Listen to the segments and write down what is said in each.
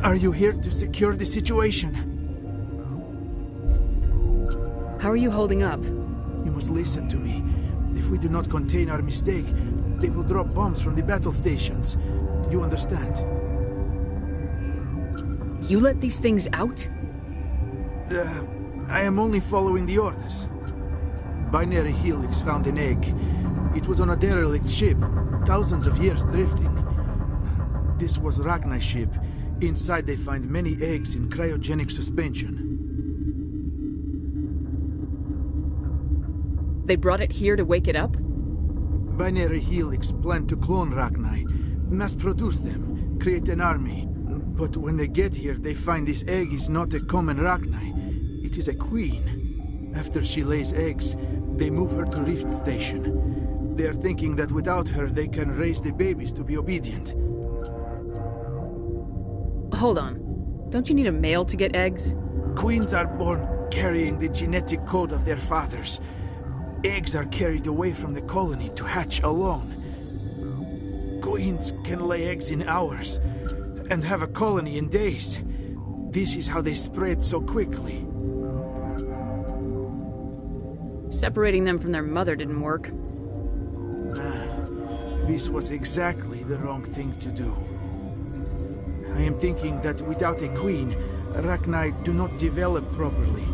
Are you here to secure the situation? How are you holding up? You must listen to me. If we do not contain our mistake, they will drop bombs from the battle stations. You understand? You let these things out? I am only following the orders. Binary Helix found an egg. It was on a derelict ship, thousands of years drifting. This was Rachni's ship. Inside they find many eggs in cryogenic suspension. They brought it here to wake it up? Binary Helix planned to clone Rachni, mass-produce them, create an army. But when they get here, they find this egg is not a common Rachni. It is a queen. After she lays eggs, they move her to Rift Station. They are thinking that without her, they can raise the babies to be obedient. Hold on. Don't you need a male to get eggs? Queens are born carrying the genetic code of their fathers. Eggs are carried away from the colony to hatch alone. Queens can lay eggs in hours and have a colony in days. This is how they spread so quickly. Separating them from their mother didn't work. This was exactly the wrong thing to do. I am thinking that without a queen, Rachni do not develop properly.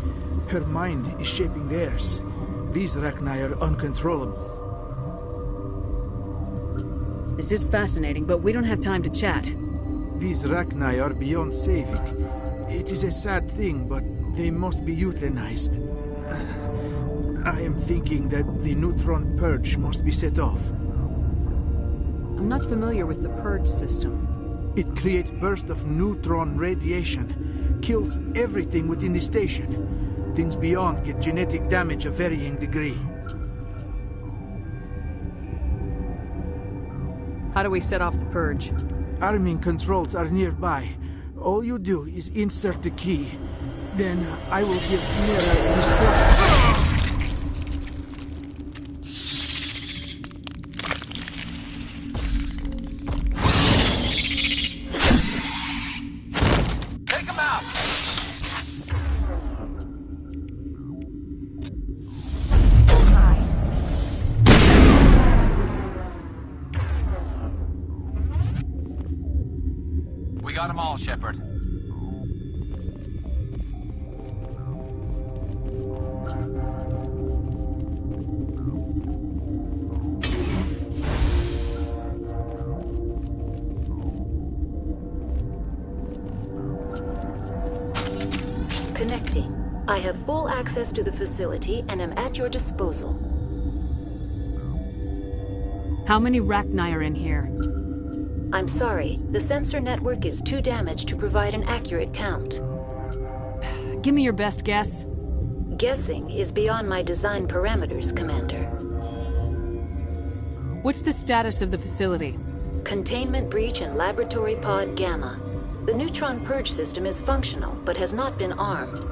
Her mind is shaping theirs. These Rachni are uncontrollable. This is fascinating, but we don't have time to chat. These Rachni are beyond saving. It is a sad thing, but they must be euthanized. I am thinking that the neutron purge must be set off. I'm not familiar with the purge system. It creates bursts of neutron radiation, kills everything within the station. Things beyond get genetic damage of varying degree. How do we set off the purge? Arming controls are nearby. All you do is insert the key. Then I will give Mira the start. We got them all, Shepard. Connecting. I have full access to the facility and am at your disposal. How many Rachni are in here? I'm sorry, the sensor network is too damaged to provide an accurate count. Give me your best guess. Guessing is beyond my design parameters, Commander. What's the status of the facility? Containment breach in Laboratory Pod Gamma. The neutron purge system is functional, but has not been armed.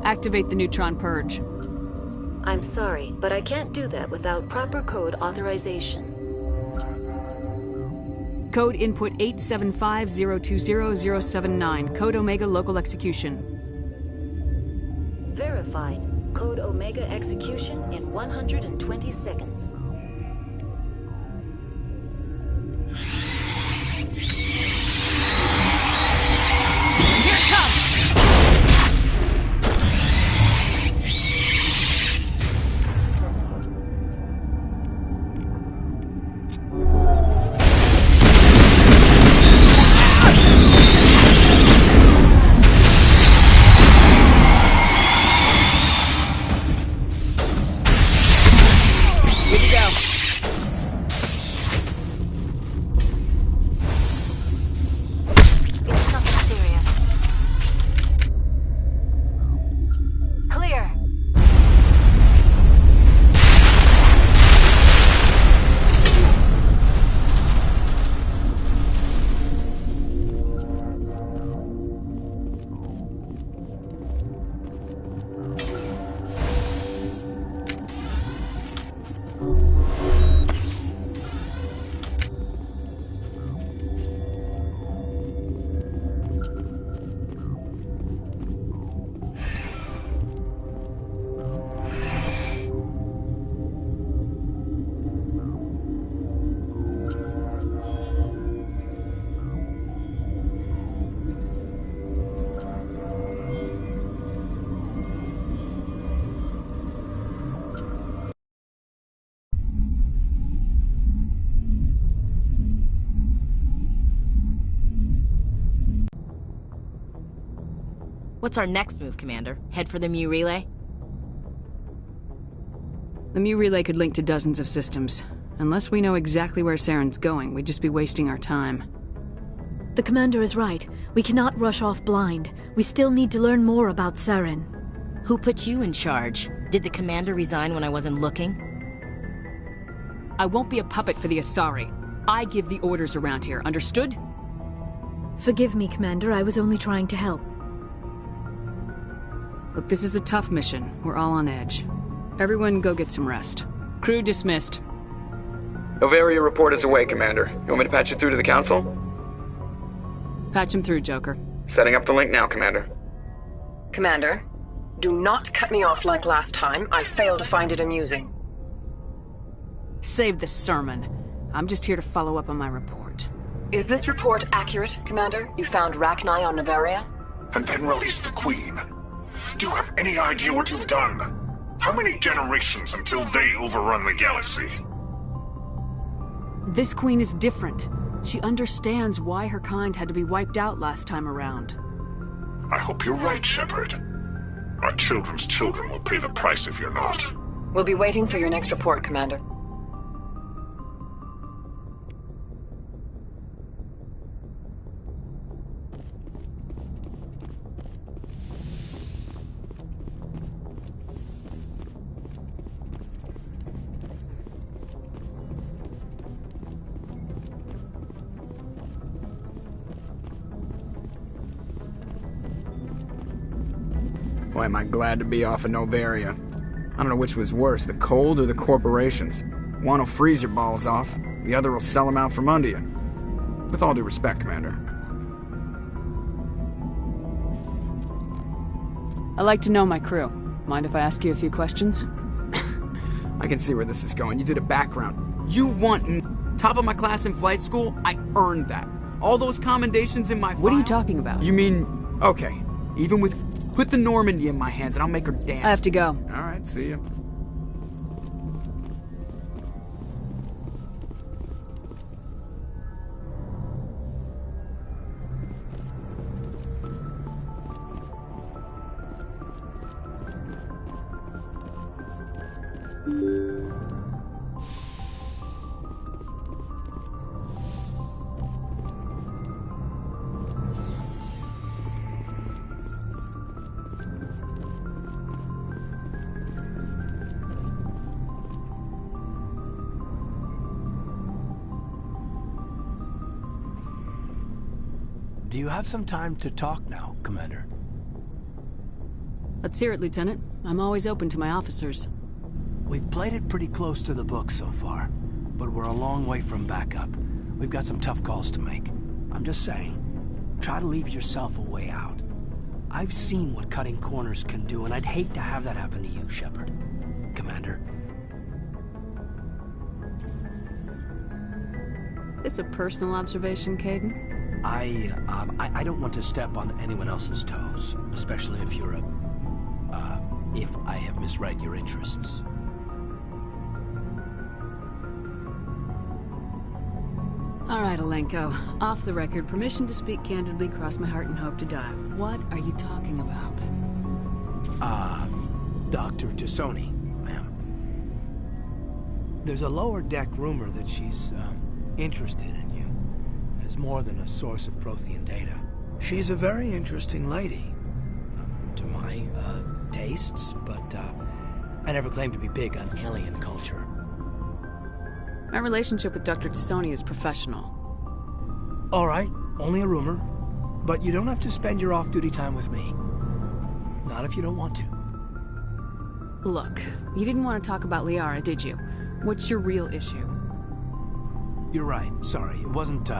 Activate the neutron purge. I'm sorry, but I can't do that without proper code authorization. Code input 875020079. Code Omega local execution. Verified. Code Omega execution in 120 seconds. Good to go. What's our next move, Commander? Head for the Mu relay? The Mu relay could link to dozens of systems. Unless we know exactly where Saren's going, we'd just be wasting our time. The Commander is right. We cannot rush off blind. We still need to learn more about Saren. Who put you in charge? Did the Commander resign when I wasn't looking? I won't be a puppet for the Asari. I give the orders around here, understood? Forgive me, Commander. I was only trying to help. Look, this is a tough mission. We're all on edge. Everyone go get some rest. Crew dismissed. Novaria report is away, Commander. You want me to patch you through to the Council? Patch him through, Joker. Setting up the link now, Commander. Commander, do not cut me off like last time. I failed to find it amusing. Save the sermon. I'm just here to follow up on my report. Is this report accurate, Commander? You found Rachni on Novaria? And then released the Queen. Do you have any idea what you've done? How many generations until they overrun the galaxy? This Queen is different. She understands why her kind had to be wiped out last time around. I hope you're right, Shepard. Our children's children will pay the price if you're not. We'll be waiting for your next report, Commander. Boy, am I glad to be off of Novaria. I don't know which was worse, the cold or the corporations. One will freeze your balls off, the other will sell them out from under you. With all due respect, Commander. I like to know my crew. Mind if I ask you a few questions? I can see where this is going. You did a background. You want top of my class in flight school? I earned that. All those commendations in my file? What are you talking about? You mean, okay, even with... Put the Normandy in my hands and I'll make her dance. I have to go. All right, see ya. Do you have some time to talk now, Commander? Let's hear it, Lieutenant. I'm always open to my officers. We've played it pretty close to the book so far, but we're a long way from backup. We've got some tough calls to make. I'm just saying, try to leave yourself a way out. I've seen what cutting corners can do, and I'd hate to have that happen to you, Shepard. Commander. It's a personal observation, Caden. I don't want to step on anyone else's toes, especially if you're if I have misread your interests. All right, Alenko. Off the record, permission to speak candidly, cross my heart and hope to die. What are you talking about? Dr. Tassoni, ma'am. There's a lower deck rumor that she's, interested in you. As more than a source of Prothean data. She's a very interesting lady. To my, tastes, but, I never claimed to be big on alien culture. My relationship with Dr. Tassoni is professional. All right, only a rumor. But you don't have to spend your off-duty time with me. Not if you don't want to. Look, you didn't want to talk about Liara, did you? What's your real issue? You're right, sorry. It wasn't,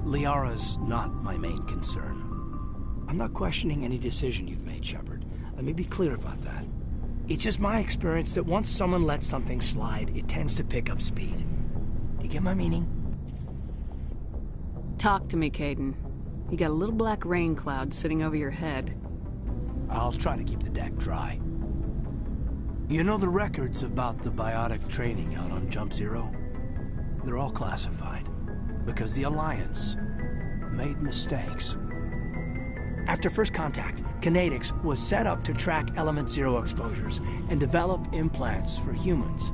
Liara's not my main concern. I'm not questioning any decision you've made, Shepard. Let me be clear about that. It's just my experience that once someone lets something slide, it tends to pick up speed. You get my meaning? Talk to me, Caden. You got a little black rain cloud sitting over your head. I'll try to keep the deck dry. You know the records about the biotic training out on Jump Zero? They're all classified. Because the Alliance made mistakes. After first contact, Kinetics was set up to track Element Zero exposures and develop implants for humans.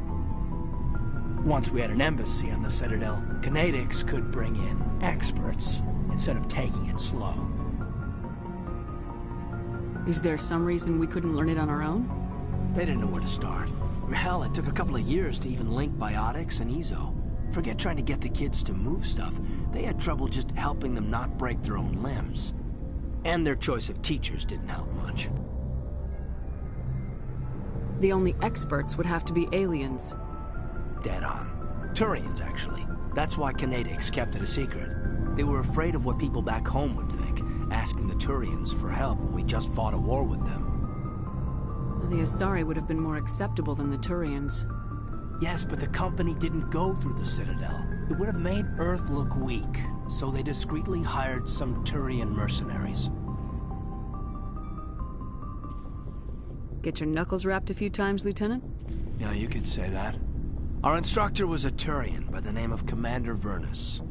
Once we had an embassy on the Citadel, Kinetics could bring in experts instead of taking it slow. Is there some reason we couldn't learn it on our own? They didn't know where to start. Hell, it took a couple of years to even link biotics and Ezo. Forget trying to get the kids to move stuff. They had trouble just helping them not break their own limbs. And their choice of teachers didn't help much. The only experts would have to be aliens. Dead on. Turians, actually. That's why Kinetics kept it a secret. They were afraid of what people back home would think, asking the Turians for help when we just fought a war with them. The Asari would have been more acceptable than the Turians. Yes, but the company didn't go through the Citadel. It would have made Earth look weak, so they discreetly hired some Turian mercenaries. Get your knuckles rapped a few times, Lieutenant? Yeah, you could say that. Our instructor was a Turian by the name of Commander Vernus.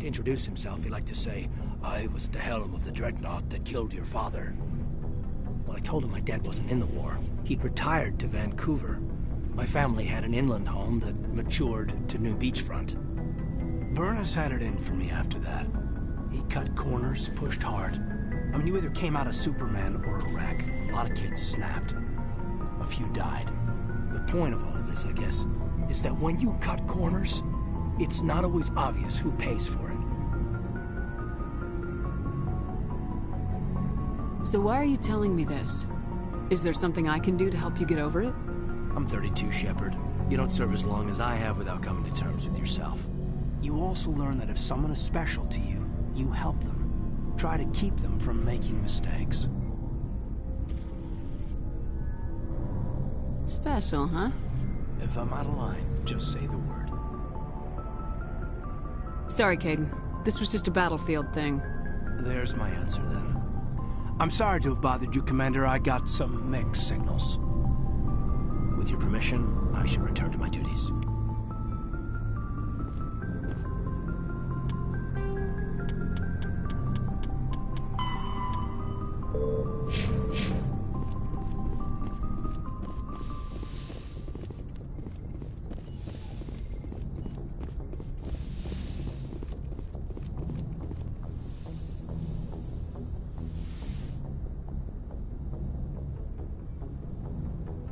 To introduce himself, he liked to say, "I was at the helm of the dreadnought that killed your father." Well, I told him my dad wasn't in the war. He'd retired to Vancouver. My family had an inland home that matured to new beachfront. Vernus had it in for me after that. He cut corners, pushed hard. I mean, you either came out a Superman or a wreck. A lot of kids snapped. A few died. The point of all of this, I guess, is that when you cut corners, it's not always obvious who pays for it. So why are you telling me this? Is there something I can do to help you get over it? I'm 32, Shepard. You don't serve as long as I have without coming to terms with yourself. You also learn that if someone is special to you, you help them. Try to keep them from making mistakes. Special, huh? If I'm out of line, just say the word. Sorry, Caden. This was just a battlefield thing. There's my answer, then. I'm sorry to have bothered you, Commander. I got some mixed signals. With your permission, I should return to my duties.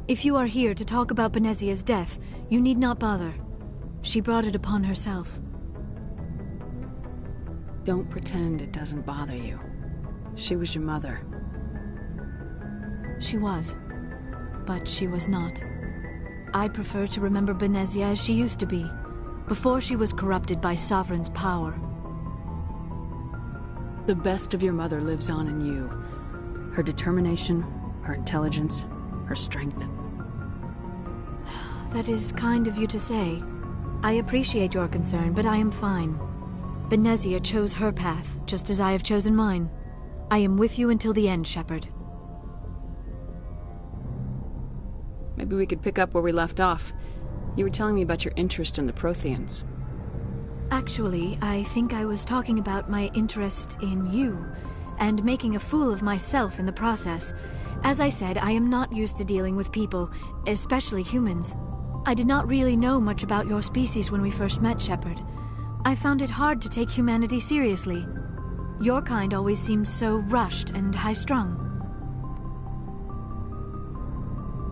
If you are here to talk about Benezia's death, you need not bother. She brought it upon herself. Don't pretend it doesn't bother you. She was your mother. She was. But she was not. I prefer to remember Benezia as she used to be, before she was corrupted by Sovereign's power. The best of your mother lives on in you. Her determination, her intelligence, her strength. That is kind of you to say. I appreciate your concern, but I am fine. Benezia chose her path, just as I have chosen mine. I am with you until the end, Shepard. Maybe we could pick up where we left off. You were telling me about your interest in the Protheans. Actually, I think I was talking about my interest in you, and making a fool of myself in the process. As I said, I am not used to dealing with people, especially humans. I did not really know much about your species when we first met, Shepard. I found it hard to take humanity seriously. Your kind always seemed so rushed and high-strung.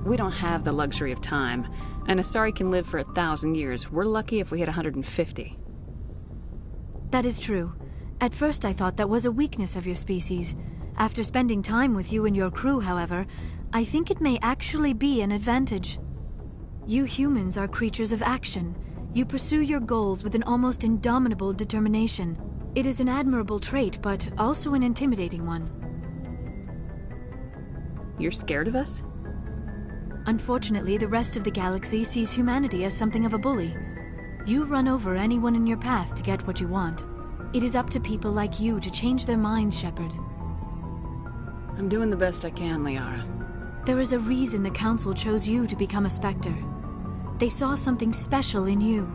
We don't have the luxury of time. An Asari can live for 1,000 years. We're lucky if we hit 150. That is true. At first I thought that was a weakness of your species. After spending time with you and your crew, however, I think it may actually be an advantage. You humans are creatures of action. You pursue your goals with an almost indomitable determination. It is an admirable trait, but also an intimidating one. You're scared of us? Unfortunately, the rest of the galaxy sees humanity as something of a bully. You run over anyone in your path to get what you want. It is up to people like you to change their minds, Shepard. I'm doing the best I can, Liara. There is a reason the Council chose you to become a Spectre. They saw something special in you.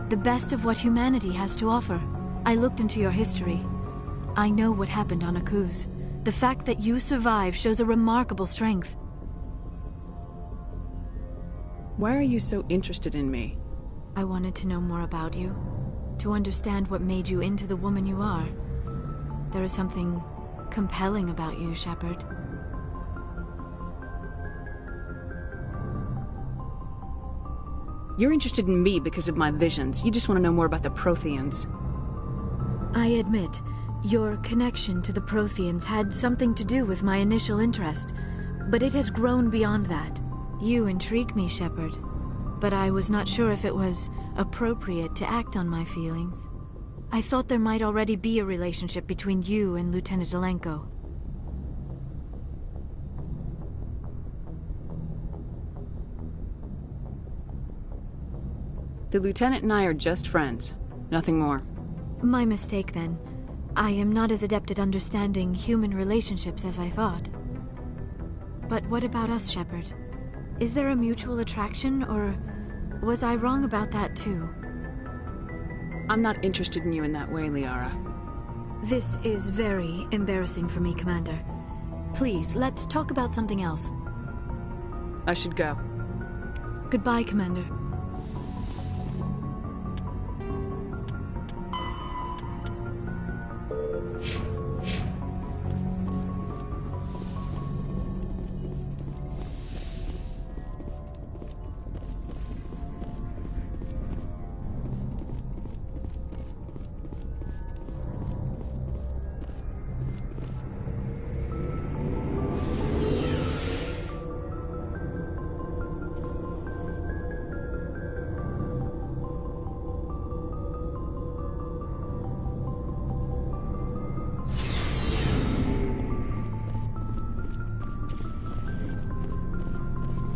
The best of what humanity has to offer. I looked into your history. I know what happened on Akuz. The fact that you survived shows a remarkable strength. Why are you so interested in me? I wanted to know more about you, to understand what made you into the woman you are. There is something compelling about you, Shepard. You're interested in me because of my visions. You just want to know more about the Protheans. I admit, your connection to the Protheans had something to do with my initial interest, but it has grown beyond that. You intrigue me, Shepard, but I was not sure if it was appropriate to act on my feelings. I thought there might already be a relationship between you and Lieutenant Alenko. The Lieutenant and I are just friends. Nothing more. My mistake, then. I am not as adept at understanding human relationships as I thought. But what about us, Shepard? Is there a mutual attraction, or was I wrong about that too? I'm not interested in you in that way, Liara. This is very embarrassing for me, Commander. Please, let's talk about something else. I should go. Goodbye, Commander.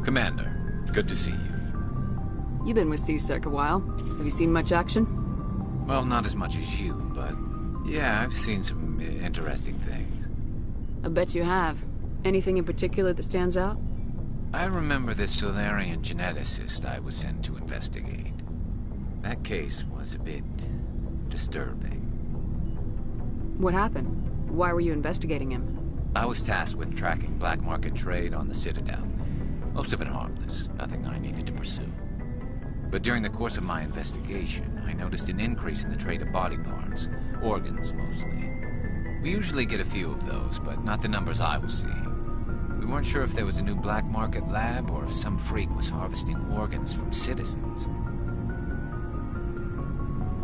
Commander, good to see you. You've been with CSEC a while. Have you seen much action? Well, not as much as you, but yeah, I've seen some interesting things. I bet you have. Anything in particular that stands out? I remember this Solarian geneticist I was sent to investigate. That case was a bit disturbing. What happened? Why were you investigating him? I was tasked with tracking black market trade on the Citadel. Most of it harmless, nothing I needed to pursue. But during the course of my investigation, I noticed an increase in the trade of body parts, organs mostly. We usually get a few of those, but not the numbers I was seeing. We weren't sure if there was a new black market lab or if some freak was harvesting organs from citizens.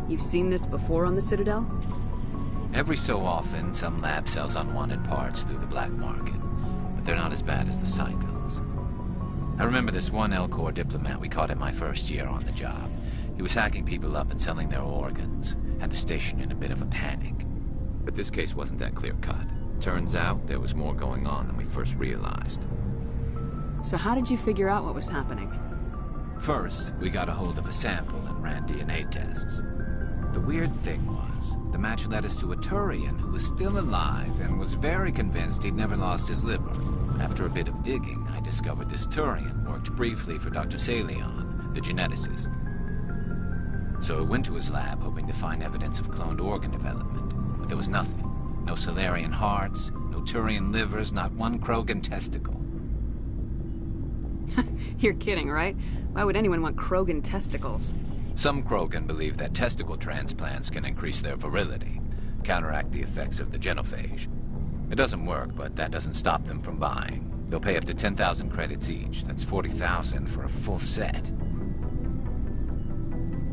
You've seen this before on the Citadel? Every so often, some lab sells unwanted parts through the black market, but they're not as bad as the psychos. I remember this one Elcor diplomat we caught in my first year on the job. He was hacking people up and selling their organs. Had the station in a bit of a panic. But this case wasn't that clear-cut. Turns out there was more going on than we first realized. So how did you figure out what was happening? First, we got a hold of a sample and ran DNA tests. The weird thing was, the match led us to a Turian who was still alive and was very convinced he'd never lost his liver. After a bit of digging, I discovered this Turian worked briefly for Dr. Salion, the geneticist. So I went to his lab hoping to find evidence of cloned organ development, but there was nothing. No Solarian hearts, no Turian livers, not one Krogan testicle. You're kidding, right? Why would anyone want Krogan testicles? Some Krogan believe that testicle transplants can increase their virility, counteract the effects of the genophage. It doesn't work, but that doesn't stop them from buying. They'll pay up to 10,000 credits each. That's 40,000 for a full set.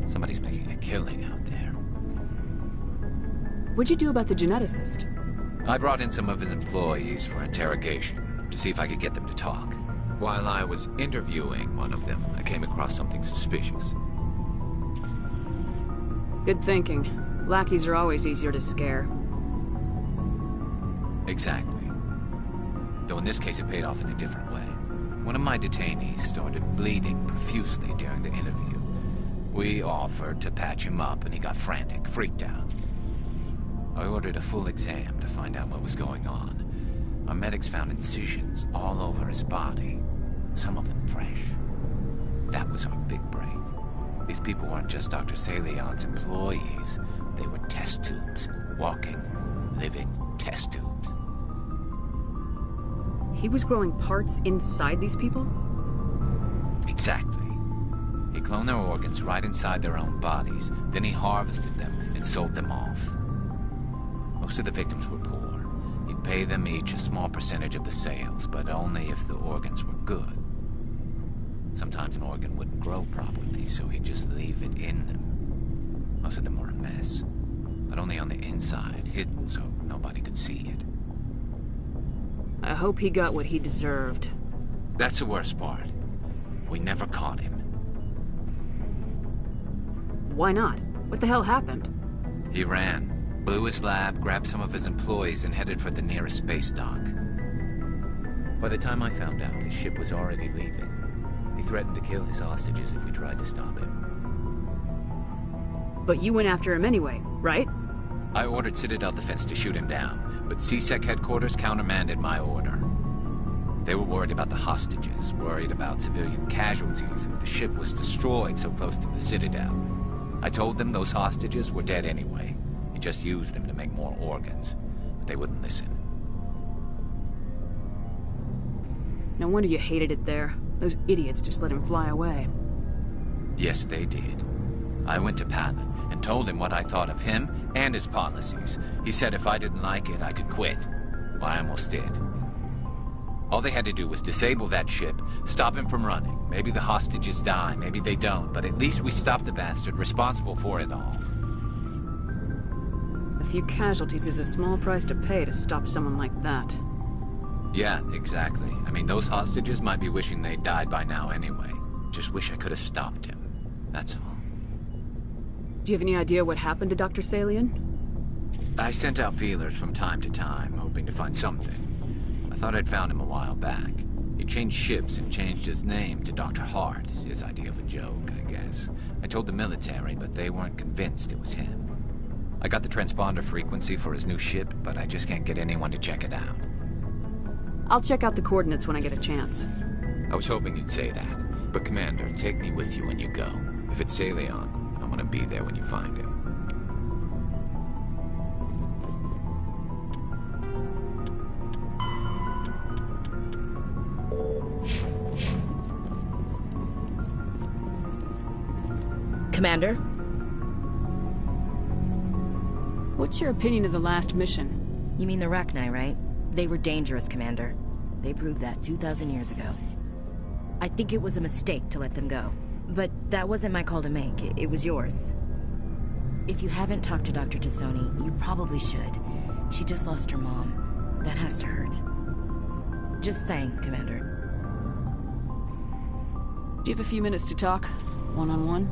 Somebody's making a killing out there. What'd you do about the geneticist? I brought in some of his employees for interrogation, to see if I could get them to talk. While I was interviewing one of them, I came across something suspicious. Good thinking. Lackeys are always easier to scare. Exactly. Though in this case it paid off in a different way. One of my detainees started bleeding profusely during the interview. We offered to patch him up and he got frantic, freaked out. I ordered a full exam to find out what was going on. Our medics found incisions all over his body, some of them fresh. That was our big break. These people weren't just Dr. Salion's employees. They were test tubes. Walking, living test tubes. He was growing parts inside these people? Exactly. He cloned their organs right inside their own bodies, then he harvested them and sold them off. Most of the victims were poor. He'd pay them each a small percentage of the sales, but only if the organs were good. Sometimes an organ wouldn't grow properly, so he'd just leave it in them. Most of them were a mess, but only on the inside, hidden so nobody could see it. I hope he got what he deserved. That's the worst part. We never caught him. Why not? What the hell happened? He ran, blew his lab, grabbed some of his employees, and headed for the nearest space dock. By the time I found out, his ship was already leaving. He threatened to kill his hostages if we tried to stop him. But you went after him anyway, right? I ordered Citadel Defense to shoot him down, but CSEC headquarters countermanded my order. They were worried about the hostages, worried about civilian casualties if the ship was destroyed so close to the Citadel. I told them those hostages were dead anyway. He just used them to make more organs, but they wouldn't listen. No wonder you hated it there. Those idiots just let him fly away. Yes, they did. I went to Palin and told him what I thought of him and his policies. He said if I didn't like it, I could quit. Well, I almost did. All they had to do was disable that ship, stop him from running. Maybe the hostages die, maybe they don't, but at least we stopped the bastard responsible for it all. A few casualties is a small price to pay to stop someone like that. Yeah, exactly. I mean, those hostages might be wishing they'd died by now anyway. Just wish I could have stopped him. That's all. Do you have any idea what happened to Dr. Salian? I sent out feelers from time to time, hoping to find something. I thought I'd found him a while back. He changed ships and changed his name to Dr. Hart, his idea of a joke, I guess. I told the military, but they weren't convinced it was him. I got the transponder frequency for his new ship, but I just can't get anyone to check it out. I'll check out the coordinates when I get a chance. I was hoping you'd say that. But Commander, take me with you when you go. If it's Salion, I want to be there when you find him. Commander? What's your opinion of the last mission? You mean the Rachni, right? They were dangerous, Commander. They proved that 2,000 years ago. I think it was a mistake to let them go. But that wasn't my call to make. It was yours. If you haven't talked to Dr. Tassoni, you probably should. She just lost her mom. That has to hurt. Just saying, Commander. Do you have a few minutes to talk? One-on-one?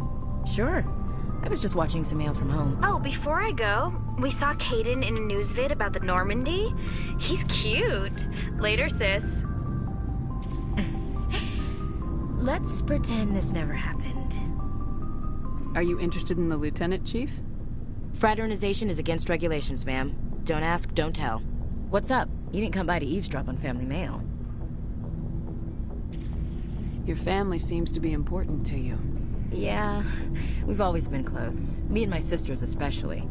Sure. I was just watching some mail from home. Oh, before I go, we saw Caden in a news vid about the Normandy. He's cute. Later, sis. Let's pretend this never happened. Are you interested in the Lieutenant, Chief? Fraternization is against regulations, ma'am. Don't ask, don't tell. What's up? You didn't come by to eavesdrop on family mail. Your family seems to be important to you. Yeah, we've always been close. Me and my sisters especially.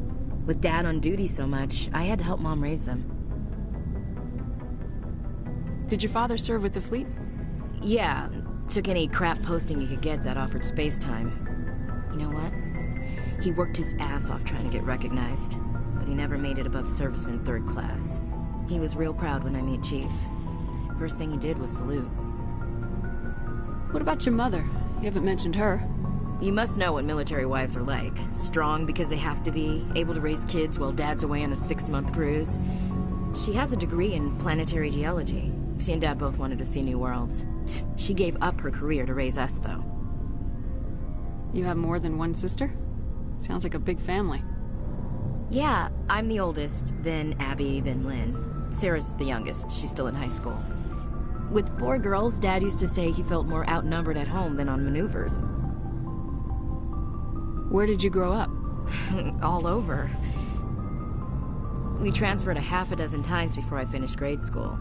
With Dad on duty so much, I had to help Mom raise them. Did your father serve with the fleet? Yeah, took any crap posting he could get that offered space time. You know what? He worked his ass off trying to get recognized, but he never made it above serviceman 3rd class. He was real proud when I met Chief. First thing he did was salute. What about your mother? You haven't mentioned her. You must know what military wives are like. Strong because they have to be, able to raise kids while Dad's away on a 6-month cruise. She has a degree in planetary geology. She and Dad both wanted to see new worlds. She gave up her career to raise us, though. You have more than one sister? Sounds like a big family. Yeah, I'm the oldest, then Abby, then Lynn. Sarah's the youngest. She's still in high school. With 4 girls, Dad used to say he felt more outnumbered at home than on maneuvers. Where did you grow up? All over. We transferred a half a dozen times before I finished grade school.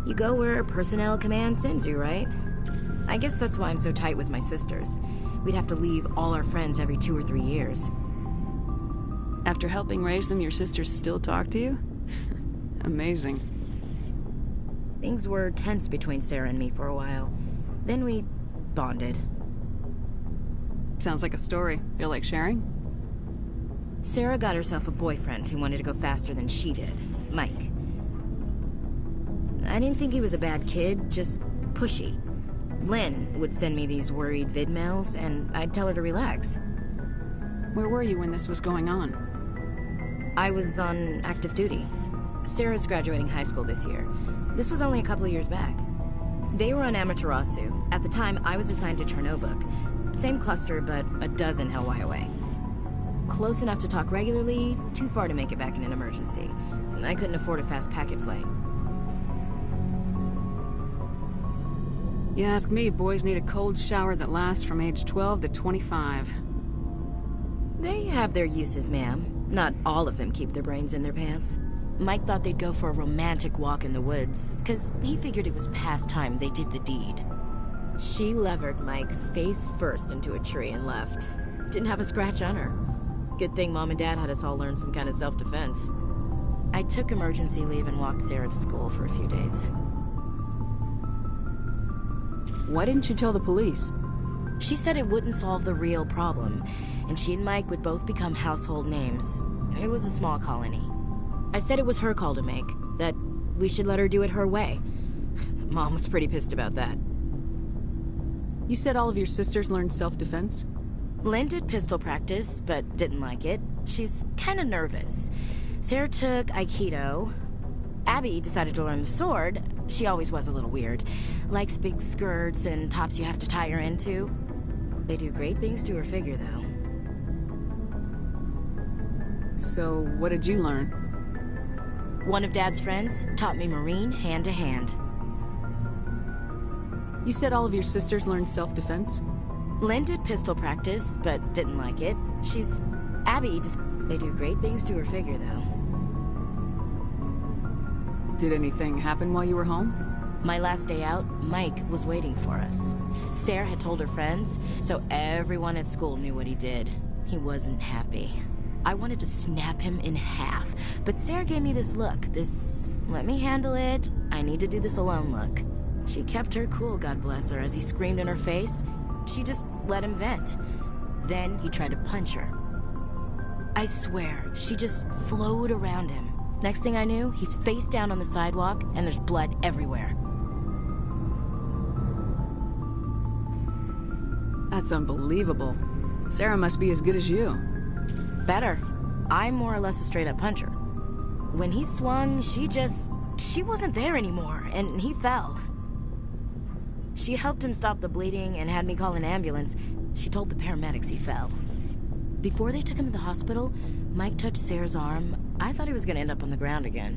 You go where personnel command sends you, right? I guess that's why I'm so tight with my sisters. We'd have to leave all our friends every 2 or 3 years. After helping raise them, your sisters still talk to you? Amazing. Things were tense between Sarah and me for a while. Then we bonded. Sounds like a story. Feel like sharing? Sarah got herself a boyfriend who wanted to go faster than she did, Mike. I didn't think he was a bad kid, just pushy. Lynn would send me these worried vid mails, and I'd tell her to relax. Where were you when this was going on? I was on active duty. Sarah's graduating high school this year. This was only a couple of years back. They were on Amaterasu. At the time, I was assigned to Chernobog. Same cluster, but a dozen Hellway away. Close enough to talk regularly, too far to make it back in an emergency. I couldn't afford a fast packet flight. You ask me, boys need a cold shower that lasts from age 12 to 25. They have their uses, ma'am. Not all of them keep their brains in their pants. Mike thought they'd go for a romantic walk in the woods, because he figured it was past time they did the deed. She levered Mike face first into a tree and left. Didn't have a scratch on her. Good thing Mom and Dad had us all learn some kind of self-defense. I took emergency leave and walked Sarah to school for a few days. Why didn't you tell the police? She said it wouldn't solve the real problem, and she and Mike would both become household names. It was a small colony. I said it was her call to make, that we should let her do it her way. Mom was pretty pissed about that. You said all of your sisters learned self-defense? Lynn did pistol practice, but didn't like it. She's kind of nervous. Sarah took Aikido. Abby decided to learn the sword. She always was a little weird. Likes big skirts and tops you have to tie her into. They do great things to her figure, though. So, what did you learn? One of Dad's friends taught me Marine hand to hand. You said all of your sisters learned self-defense? Lynn did pistol practice, but didn't like it. Abby they do great things to her figure, though. Did anything happen while you were home? My last day out, Mike was waiting for us. Sarah had told her friends, so everyone at school knew what he did. He wasn't happy. I wanted to snap him in half, but Sarah gave me this look, this let me handle it, I need to do this alone look. She kept her cool, God bless her, as he screamed in her face. She just let him vent. Then he tried to punch her. I swear, she just flowed around him. Next thing I knew, he's face down on the sidewalk, and there's blood everywhere. That's unbelievable. Sarah must be as good as you. Better. I'm more or less a straight-up puncher. When he swung, she wasn't there anymore, and he fell. She helped him stop the bleeding and had me call an ambulance. She told the paramedics he fell. Before they took him to the hospital, Mike touched Sarah's arm. I thought he was going to end up on the ground again.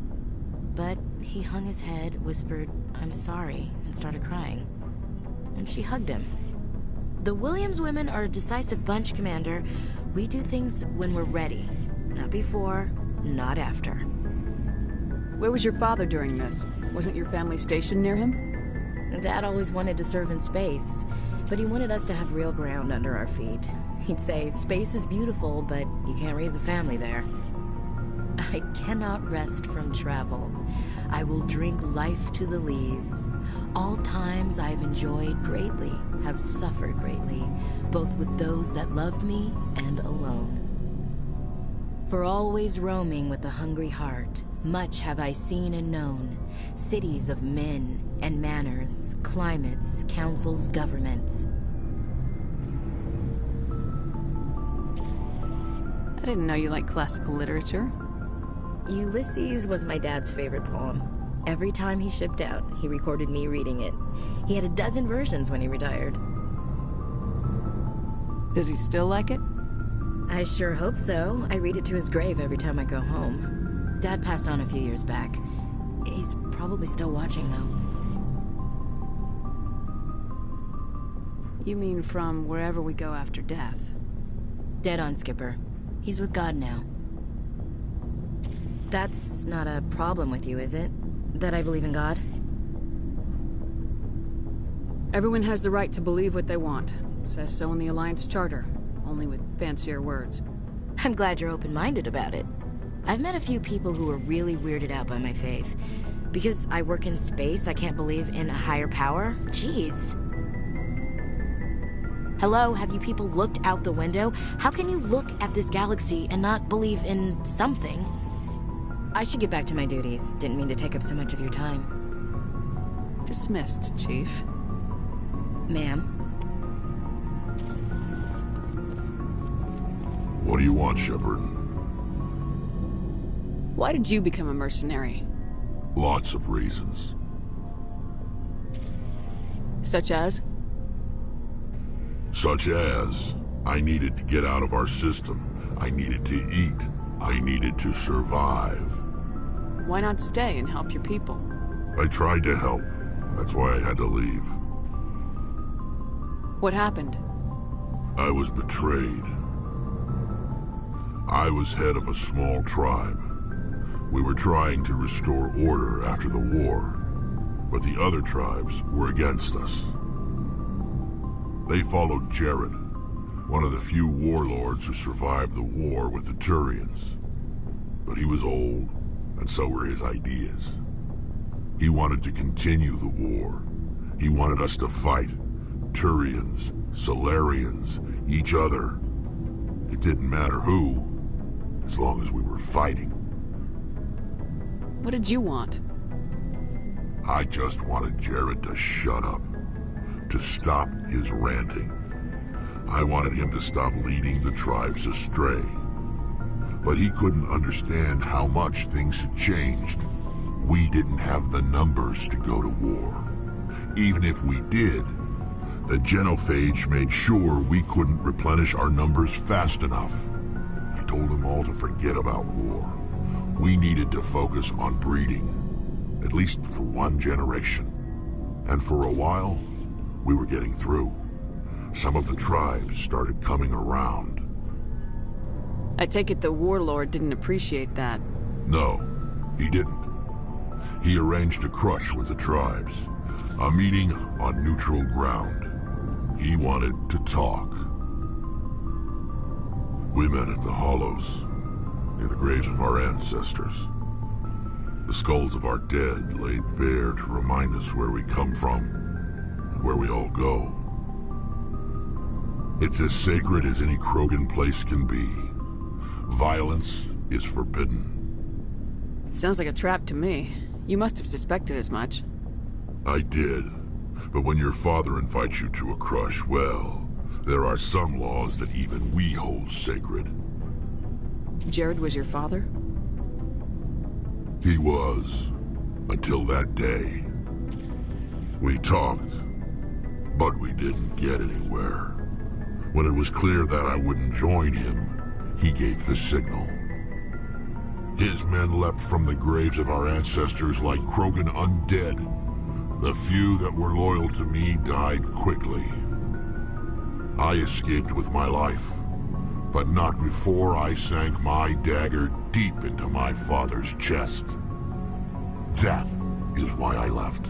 But he hung his head, whispered, "I'm sorry," and started crying. And she hugged him. The Williams women are a decisive bunch, Commander. We do things when we're ready. Not before, not after. Where was your father during this? Wasn't your family stationed near him? Dad always wanted to serve in space, but he wanted us to have real ground under our feet. He'd say, space is beautiful, but you can't raise a family there. I cannot rest from travel. I will drink life to the lees. All times I've enjoyed greatly, have suffered greatly, both with those that loved me and alone. For always roaming with a hungry heart, much have I seen and known, cities of men and manners, climates, councils, governments. I didn't know you liked classical literature. Ulysses was my dad's favorite poem. Every time he shipped out, he recorded me reading it. He had a dozen versions when he retired. Does he still like it? I sure hope so. I read it to his grave every time I go home. Dad passed on a few years back. He's probably still watching, though. You mean from wherever we go after death? Dead on, Skipper. He's with God now. That's not a problem with you, is it? That I believe in God? Everyone has the right to believe what they want. It says so in the Alliance Charter, only with fancier words. I'm glad you're open-minded about it. I've met a few people who were really weirded out by my faith. Because I work in space, I can't believe in a higher power? Jeez. Hello, have you people looked out the window? How can you look at this galaxy and not believe in something? I should get back to my duties. Didn't mean to take up so much of your time. Dismissed, Chief. Ma'am. What do you want, Shepard? Why did you become a mercenary? Lots of reasons. Such as? Such as, I needed to get out of our system. I needed to eat. I needed to survive. Why not stay and help your people? I tried to help. That's why I had to leave. What happened? I was betrayed. I was head of a small tribe. We were trying to restore order after the war, but the other tribes were against us. They followed Jared, one of the few warlords who survived the war with the Turians. But he was old, and so were his ideas. He wanted to continue the war. He wanted us to fight. Turians, Solarians, each other. It didn't matter who, as long as we were fighting. What did you want? I just wanted Jared to shut up, to stop his ranting. I wanted him to stop leading the tribes astray. But he couldn't understand how much things had changed. We didn't have the numbers to go to war. Even if we did, the genophage made sure we couldn't replenish our numbers fast enough. I told them all to forget about war. We needed to focus on breeding, at least for one generation. And for a while, we were getting through. Some of the tribes started coming around. I take it the warlord didn't appreciate that. No, he didn't. He arranged a crush with the tribes, a meeting on neutral ground. He wanted to talk. We met at the Hollows, near the graves of our ancestors. The skulls of our dead laid bare to remind us where we come from and where we all go. It's as sacred as any Krogan place can be. Violence is forbidden. Sounds like a trap to me. You must have suspected as much. I did. But when your father invites you to a crush, well, there are some laws that even we hold sacred. Jared was your father? He was, until that day. We talked, but we didn't get anywhere. When it was clear that I wouldn't join him, he gave the signal. His men leapt from the graves of our ancestors like Krogan undead. The few that were loyal to me died quickly. I escaped with my life, but not before I sank my dagger deep into my father's chest. That is why I left,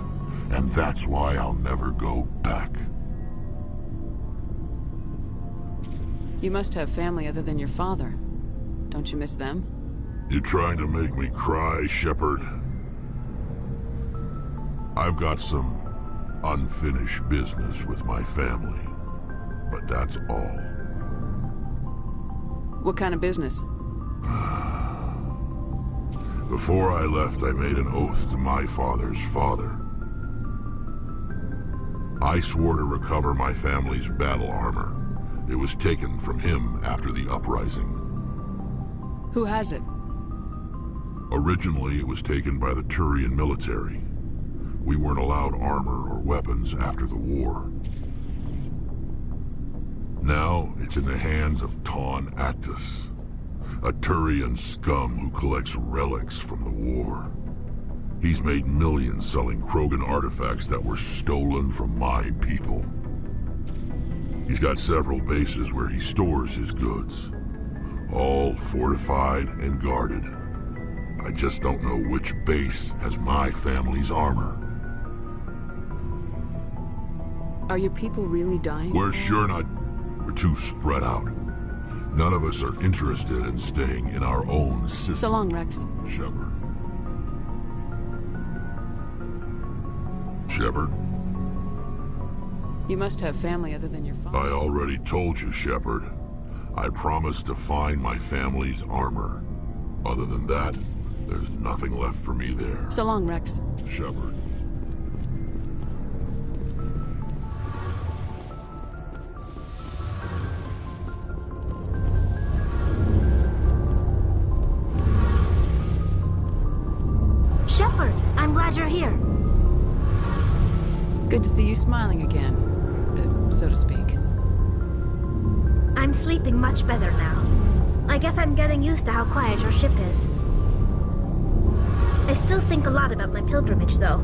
and that's why I'll never go back. You must have family other than your father. Don't you miss them? You trying to make me cry, Shepard? I've got some unfinished business with my family, but that's all. What kind of business? Before I left, I made an oath to my father's father. I swore to recover my family's battle armor. It was taken from him after the uprising. Who has it? Originally, it was taken by the Turian military. We weren't allowed armor or weapons after the war. Now, it's in the hands of Ton Actus, a Turian scum who collects relics from the war. He's made millions selling Krogan artifacts that were stolen from my people. He's got several bases where he stores his goods, all fortified and guarded. I just don't know which base has my family's armor. Are your people really dying? We're sure not. We're too spread out. None of us are interested in staying in our own system. So long, Rex. Shepard. Shepard? You must have family other than your father. I already told you, Shepard. I promised to find my family's armor. Other than that, there's nothing left for me there. So long, Rex. Shepard. Shepard, I'm glad you're here. Good to see you smiling again, so to speak. I'm sleeping much better now. I guess I'm getting used to how quiet your ship is. I still think a lot about my pilgrimage, though.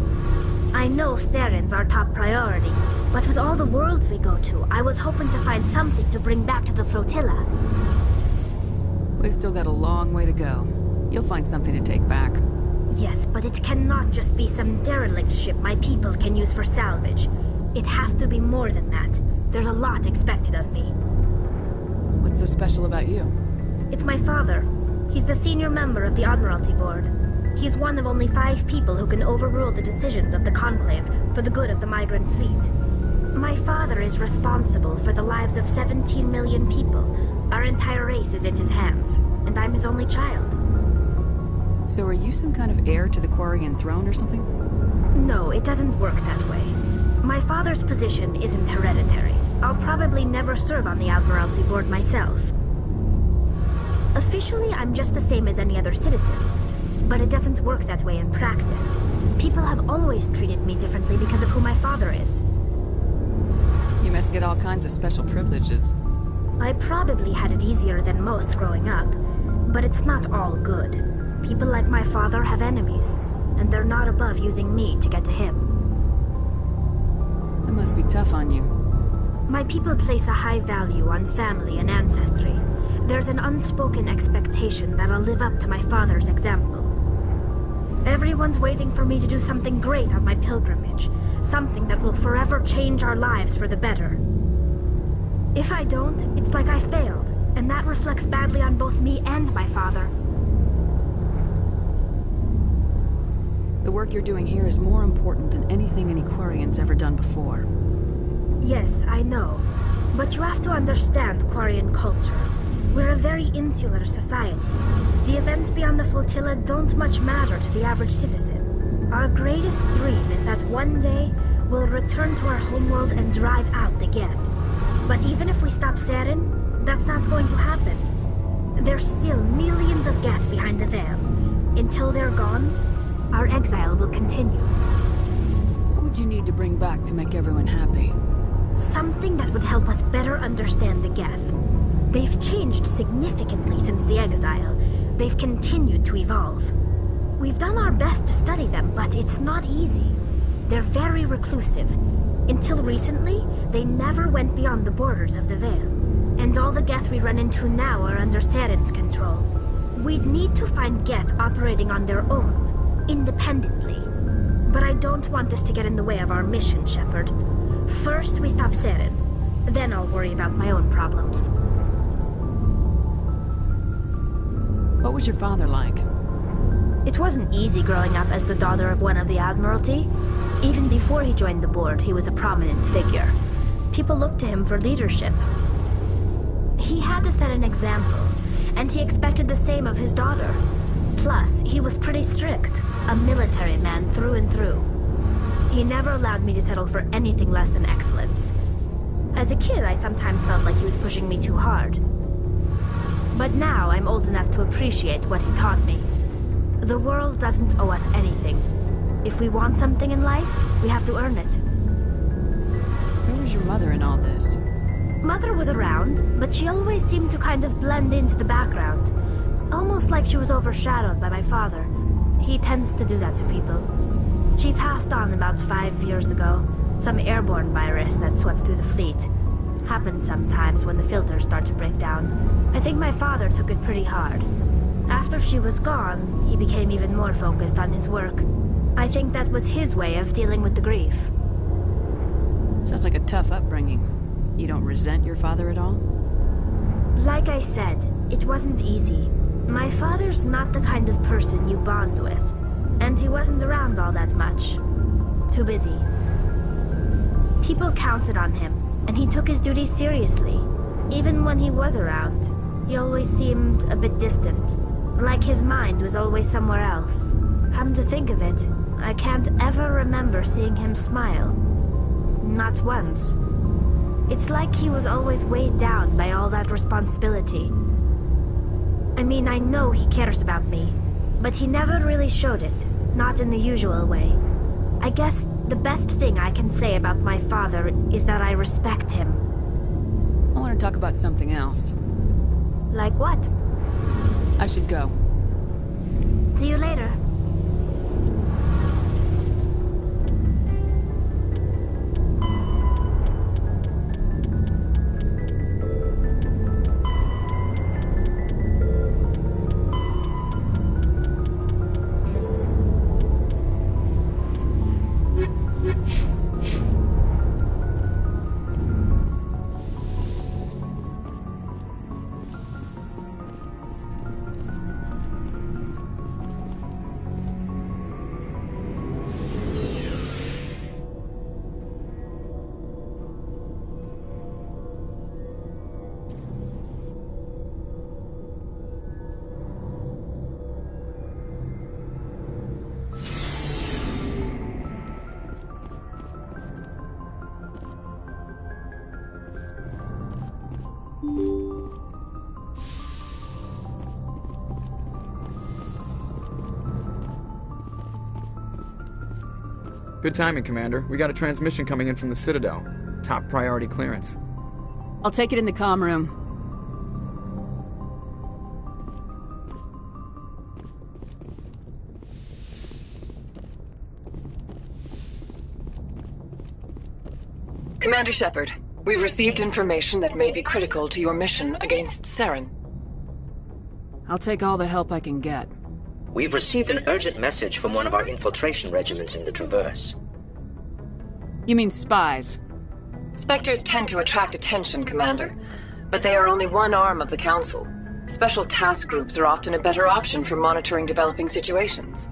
I know Starin's our top priority, but with all the worlds we go to, I was hoping to find something to bring back to the flotilla. We've still got a long way to go. You'll find something to take back. Yes, but it cannot just be some derelict ship my people can use for salvage. It has to be more than that. There's a lot expected of me. What's so special about you? It's my father. He's the senior member of the Admiralty Board. He's one of only 5 people who can overrule the decisions of the Conclave for the good of the migrant fleet. My father is responsible for the lives of 17 million people. Our entire race is in his hands, and I'm his only child. So are you some kind of heir to the Quarian throne or something? No, it doesn't work that way. My father's position isn't hereditary. I'll probably never serve on the Admiralty Board myself. Officially, I'm just the same as any other citizen. But it doesn't work that way in practice. People have always treated me differently because of who my father is. You must get all kinds of special privileges. I probably had it easier than most growing up, but it's not all good. People like my father have enemies, and they're not above using me to get to him. It must be tough on you. My people place a high value on family and ancestry. There's an unspoken expectation that I'll live up to my father's example. Everyone's waiting for me to do something great on my pilgrimage, something that will forever change our lives for the better. If I don't, it's like I failed, and that reflects badly on both me and my father. The work you're doing here is more important than anything any Quarian's ever done before. Yes, I know. But you have to understand Quarian culture. We're a very insular society. The events beyond the flotilla don't much matter to the average citizen. Our greatest dream is that one day we'll return to our homeworld and drive out the Geth. But even if we stop Sarin, that's not going to happen. There's still millions of Geth behind the veil. Until they're gone, our exile will continue. What would you need to bring back to make everyone happy? Something that would help us better understand the Geth. They've changed significantly since the exile. They've continued to evolve. We've done our best to study them, but it's not easy. They're very reclusive. Until recently, they never went beyond the borders of the Veil. And all the Geth we run into now are under Sarin's control. We'd need to find Geth operating on their own, independently. But I don't want this to get in the way of our mission, Shepard. First, we stop Sarin. Then I'll worry about my own problems. What was your father like? It wasn't easy growing up as the daughter of one of the Admiralty. Even before he joined the board, he was a prominent figure. People looked to him for leadership. He had to set an example, and he expected the same of his daughter. Plus, he was pretty strict, a military man through and through. He never allowed me to settle for anything less than excellence. As a kid, I sometimes felt like he was pushing me too hard. But now I'm old enough to appreciate what he taught me. The world doesn't owe us anything. If we want something in life, we have to earn it. Where was your mother in all this? Mother was around, but she always seemed to kind of blend into the background. Almost like she was overshadowed by my father. He tends to do that to people. She passed on about 5 years ago. Some airborne virus that swept through the fleet. Happens sometimes when the filters start to break down. I think my father took it pretty hard. After she was gone, he became even more focused on his work. I think that was his way of dealing with the grief. Sounds like a tough upbringing. You don't resent your father at all? Like I said, it wasn't easy. My father's not the kind of person you bond with. And he wasn't around all that much. Too busy. People counted on him, and he took his duties seriously. Even when he was around, he always seemed a bit distant, like his mind was always somewhere else. Come to think of it, I can't ever remember seeing him smile. Not once. It's like he was always weighed down by all that responsibility. I mean, I know he cares about me, but he never really showed it, not in the usual way. I guess the best thing I can say about my father is that I respect him. I want to talk about something else. Like what? I should go. See you later. Good timing, Commander. We got a transmission coming in from the Citadel. Top priority clearance. I'll take it in the comm room. Commander Shepard, we've received information that may be critical to your mission against Saren. I'll take all the help I can get. We've received an urgent message from one of our infiltration regiments in the Traverse. You mean spies? Spectres tend to attract attention, Commander, but they are only one arm of the Council. Special task groups are often a better option for monitoring developing situations.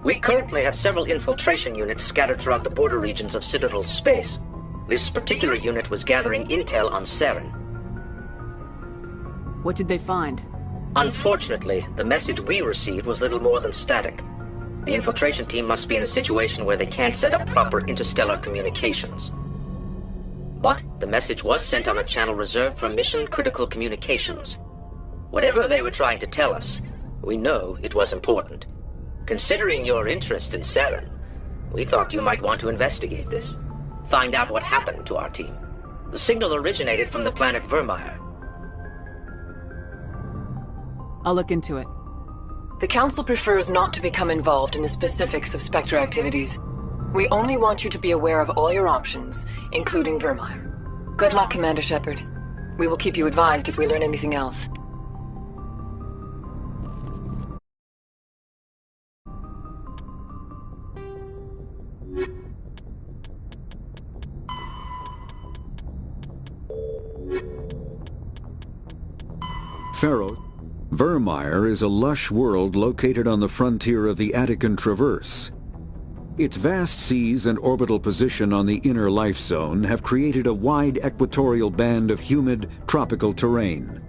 We currently have several infiltration units scattered throughout the border regions of Citadel space. This particular unit was gathering intel on Saren. What did they find? Unfortunately, the message we received was little more than static. The infiltration team must be in a situation where they can't set up proper interstellar communications. But the message was sent on a channel reserved for mission-critical communications. Whatever they were trying to tell us, we know it was important. Considering your interest in Saren, we thought you might want to investigate this. Find out what happened to our team. The signal originated from the planet Vermeer. I'll look into it. The Council prefers not to become involved in the specifics of Spectre activities. We only want you to be aware of all your options, including Vermeer. Good luck, Commander Shepard. We will keep you advised if we learn anything else. Pharaoh. Vermeer is a lush world located on the frontier of the Attican Traverse. Its vast seas and orbital position on the inner life zone have created a wide equatorial band of humid, tropical terrain.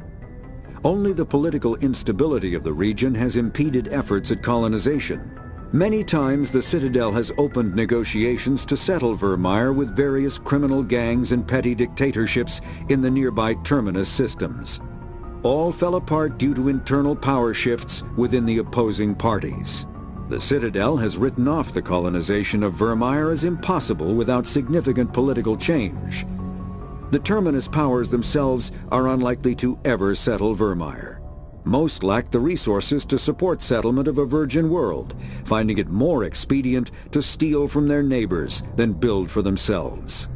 Only the political instability of the region has impeded efforts at colonization. Many times the Citadel has opened negotiations to settle Vermeer with various criminal gangs and petty dictatorships in the nearby Terminus systems. All fell apart due to internal power shifts within the opposing parties. The Citadel has written off the colonization of Vermeer as impossible without significant political change. The Terminus powers themselves are unlikely to ever settle Vermeer. Most lack the resources to support settlement of a virgin world, finding it more expedient to steal from their neighbors than build for themselves.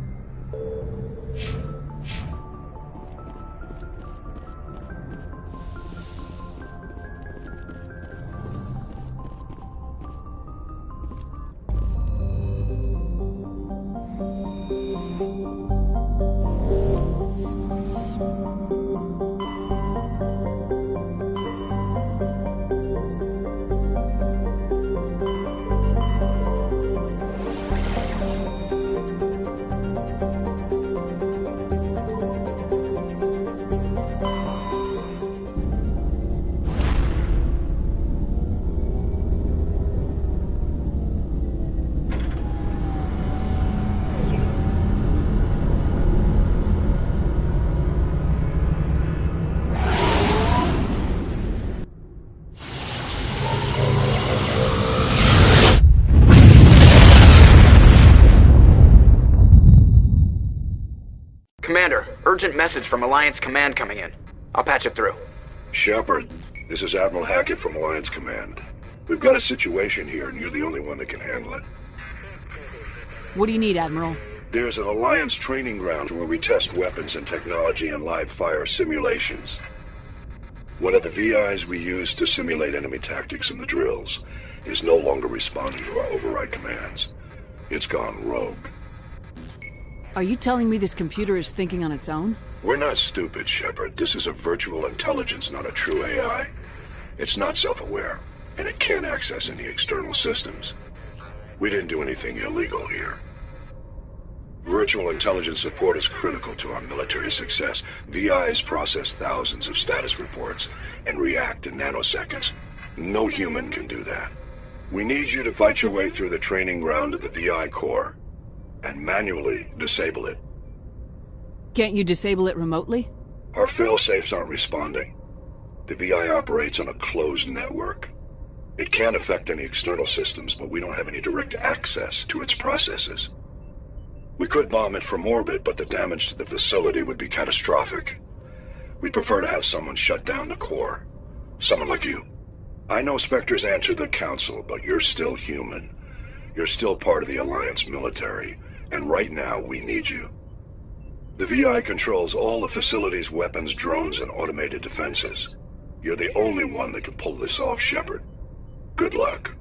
urgent message from Alliance Command coming in. I'll patch it through. Shepard, this is Admiral Hackett from Alliance Command. We've got a situation here, and you're the only one that can handle it. What do you need, Admiral? There's an Alliance training ground where we test weapons and technology in live fire simulations. One of the VIs we use to simulate enemy tactics in the drills is no longer responding to our override commands. It's gone rogue. Are you telling me this computer is thinking on its own? We're not stupid, Shepard. This is a virtual intelligence, not a true AI. It's not self-aware, and it can't access any external systems. We didn't do anything illegal here. Virtual intelligence support is critical to our military success. VIs process thousands of status reports and react in nanoseconds. No human can do that. We need you to fight your way through the training ground to the VI core and manually disable it. Can't you disable it remotely? Our fail-safes aren't responding. The VI operates on a closed network. It can't affect any external systems, but we don't have any direct access to its processes. We could bomb it from orbit, but the damage to the facility would be catastrophic. We'd prefer to have someone shut down the core. Someone like you. I know Spectres answer the Council, but you're still human. You're still part of the Alliance military, and right now we need you. The VI controls all the facility's weapons, drones, and automated defenses. You're the only one that can pull this off, Shepard. Good luck.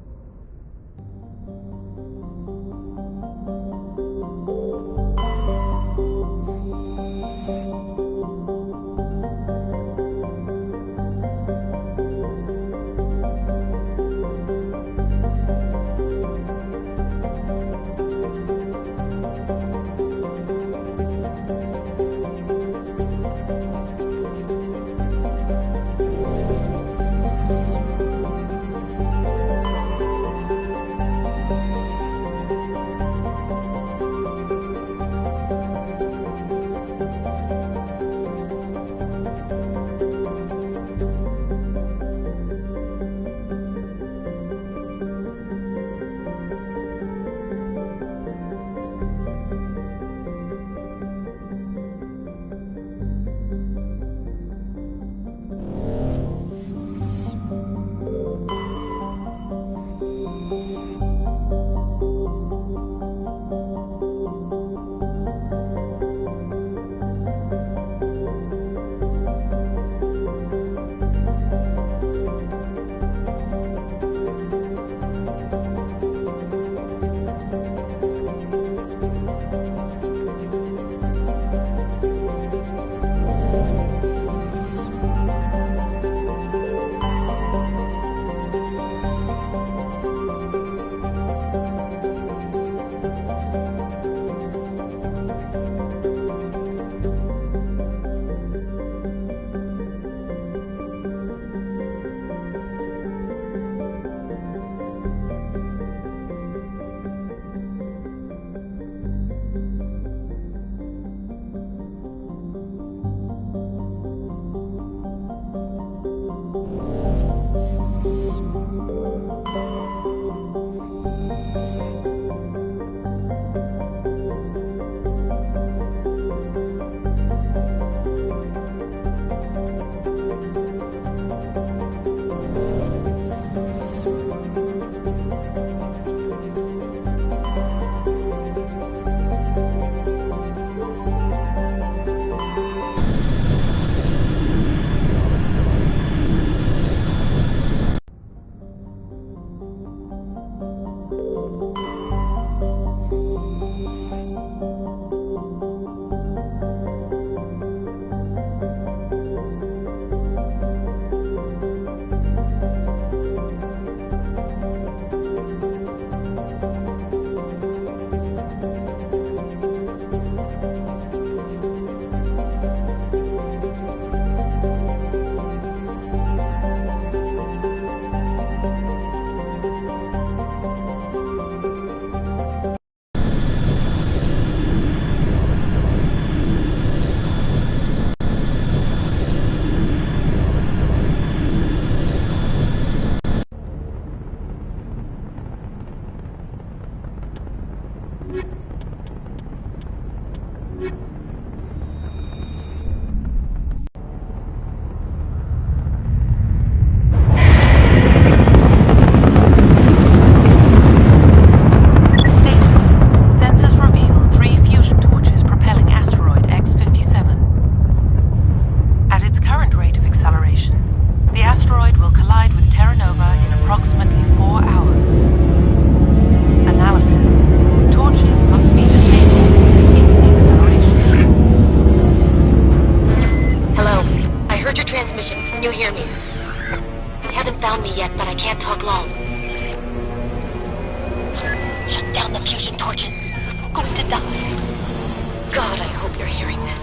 You hear me? They haven't found me yet, but I can't talk long. Shut down the fusion torches. I'm going to die. God, I hope you're hearing this.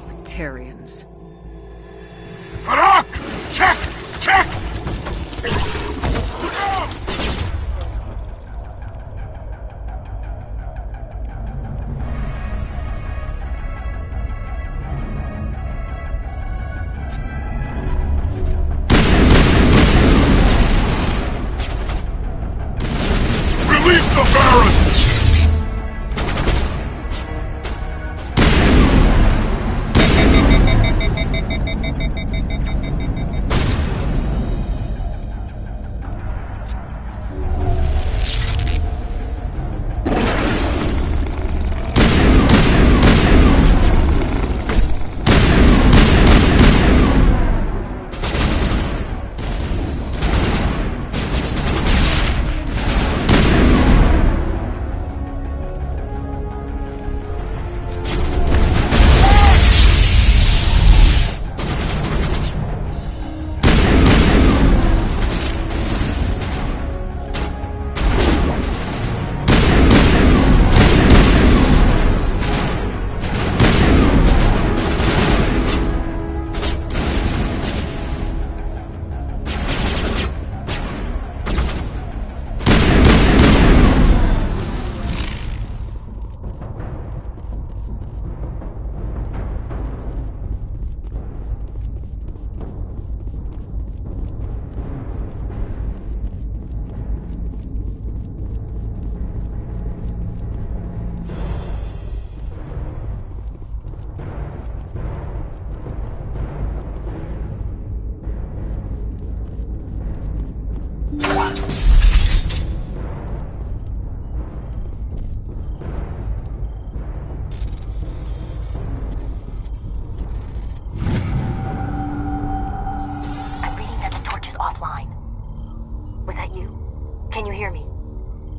Batarians. Harak! Check! Check! Release the Baron!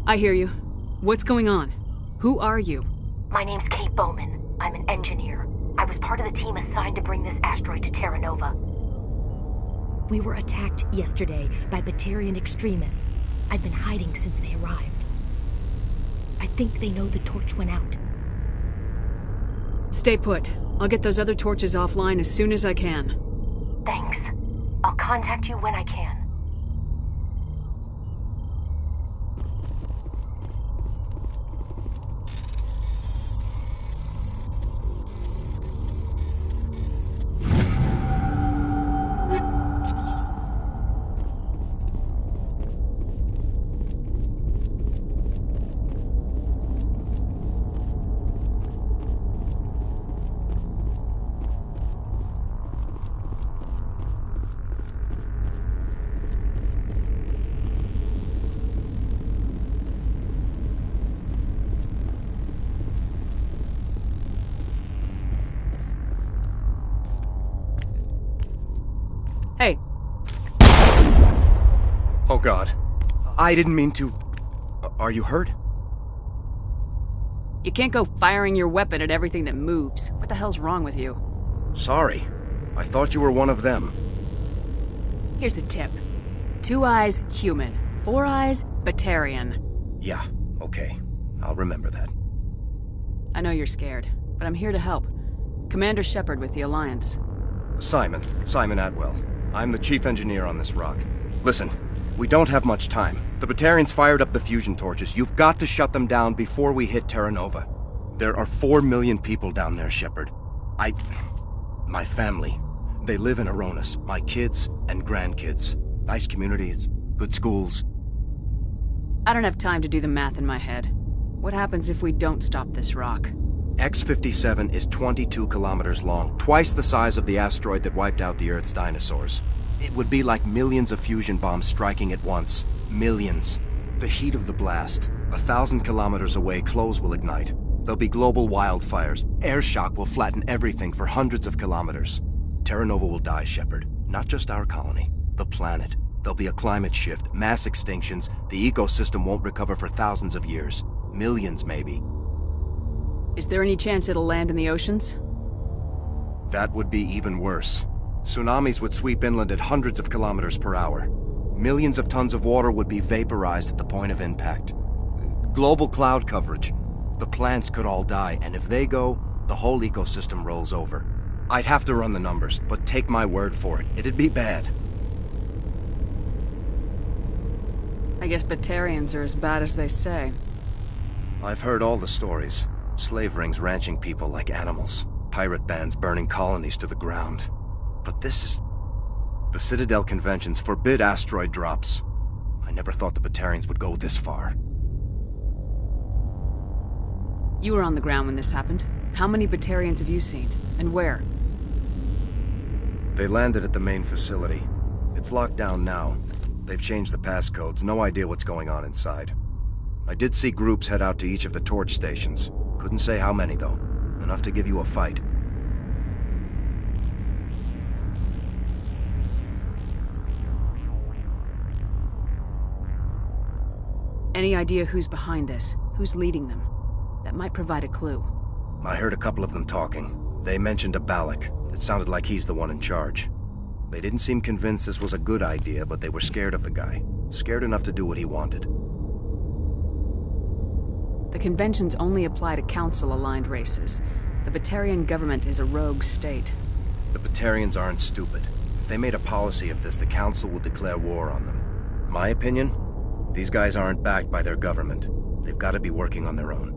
I hear you. What's going on? Who are you? My name's Kate Bowman. I'm an engineer. I was part of the team assigned to bring this asteroid to Terra Nova. We were attacked yesterday by Batarian extremists. I've been hiding since they arrived. I think they know the torch went out. Stay put. I'll get those other torches offline as soon as I can. Thanks. I'll contact you when I can. Hey. Oh God. I didn't mean to... Are you hurt? You can't go firing your weapon at everything that moves. What the hell's wrong with you? Sorry. I thought you were one of them. Here's the tip. 2 eyes, human. 4 eyes, Batarian. Yeah, okay. I'll remember that. I know you're scared, but I'm here to help. Commander Shepard with the Alliance. Simon Atwell. I'm the chief engineer on this rock. Listen, we don't have much time. The Batarians fired up the fusion torches. You've got to shut them down before we hit Terra Nova. There are 4 million people down there, Shepard. My family, they live in Aronis. My kids and grandkids. Nice communities, good schools. I don't have time to do the math in my head. What happens if we don't stop this rock? X-57 is 22 kilometers long, twice the size of the asteroid that wiped out the Earth's dinosaurs. It would be like millions of fusion bombs striking at once. Millions. The heat of the blast. 1,000 kilometers away, clothes will ignite. There'll be global wildfires. Air shock will flatten everything for hundreds of kilometers. Terra Nova will die, Shepard. Not just our colony. The planet. There'll be a climate shift, mass extinctions. The ecosystem won't recover for thousands of years. Millions, maybe. Is there any chance it'll land in the oceans? That would be even worse. Tsunamis would sweep inland at hundreds of kilometers per hour. Millions of tons of water would be vaporized at the point of impact. Global cloud coverage. The plants could all die, and if they go, the whole ecosystem rolls over. I'd have to run the numbers, but take my word for it, it'd be bad. I guess Batarians are as bad as they say. I've heard all the stories. Slave rings ranching people like animals. Pirate bands burning colonies to the ground. But this is... The Citadel conventions forbid asteroid drops. I never thought the Batarians would go this far. You were on the ground when this happened. How many Batarians have you seen? And where? They landed at the main facility. It's locked down now. They've changed the passcodes. No idea what's going on inside. I did see groups head out to each of the torch stations. Couldn't say how many, though. Enough to give you a fight. Any idea who's behind this? Who's leading them? That might provide a clue. I heard a couple of them talking. They mentioned a Balak. It sounded like he's the one in charge. They didn't seem convinced this was a good idea, but they were scared of the guy. Scared enough to do what he wanted. The conventions only apply to Council-aligned races. The Batarian government is a rogue state. The Batarians aren't stupid. If they made a policy of this, the Council would declare war on them. My opinion? These guys aren't backed by their government. They've got to be working on their own.